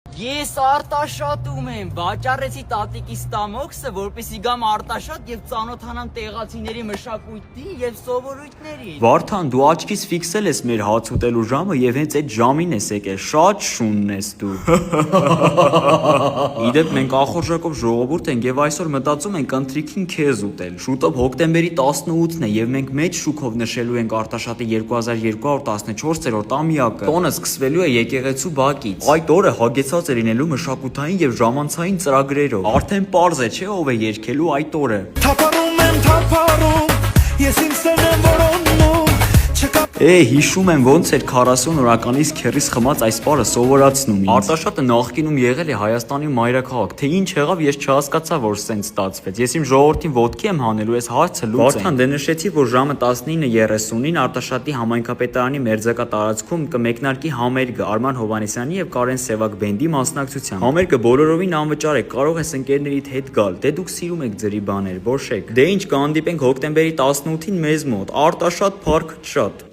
Ես արտաշատում եմ, վաճառեցի տատիկիս տամոքսը, որպեսզի գամ արտաշատ եւ ծանոթանամ տեղացիների մշակույթի եւ սովորույթների։ Վարդան, դու աչքիս ֆիքսել ես մեր հաց ուտելու ժամը եւ հենց այդ ժամին ես եկել, շատ շունն ես դու։ Իդեպ մենք ախորժակով ժողովուրդ ենք եւ այսօր մտածում ենք ընթրիքին քեզ ուտել։ Շուտով հոկտեմբերի 18-ն է եւ մենք մեծ շուկով նշելու ենք Արտաշատի 2214-րդ ամյակը։ Տոնը սկսվելու է եկեղեցու բակից։ Այդ օրը հագեցած է լինելու մշակութային եւ ժամանցային ծրագրերով։ Արդեն պարզ է, չէ՞, ով է երգելու այդ օրը։ Թափառում եմ թափառում, ես իմ սերն եմ որոնում, չկա Հիշում եմ ոնց էր 40 օրականից քեռիս խմած այս պարը սովորացնում ինձ։ Արտաշատը նախկինում եղել է Հայաստանի մայրաքաղաք, թե ինչ եղավ ես չհասկացա, որ սենց ստացվեց։ Ես իմ ժողովրդին ոտքի եմ հանելու, այս հարցը լուծենք։ Վարդան, դե նշեցի, որ ժամը 19:30-ին Արտաշատի համայնքապետարանի մերձակա տարածքում կմեկնարկի համերգը Արման Հովհաննիսյանի եւ Կարեն Սևակ բենդի մասնակցությամբ։ Համերգը բոլորովին անվճար է, կարող ես ընկերներիդ հետ գալ։ Դե դուք սիրում եք ձրի բաներ, ոչ եք։ Դե ինչ կհանդիպենք հոկտեմբերի 18-ին մեզ մոտ, Արտաշատ, Փարք շատ։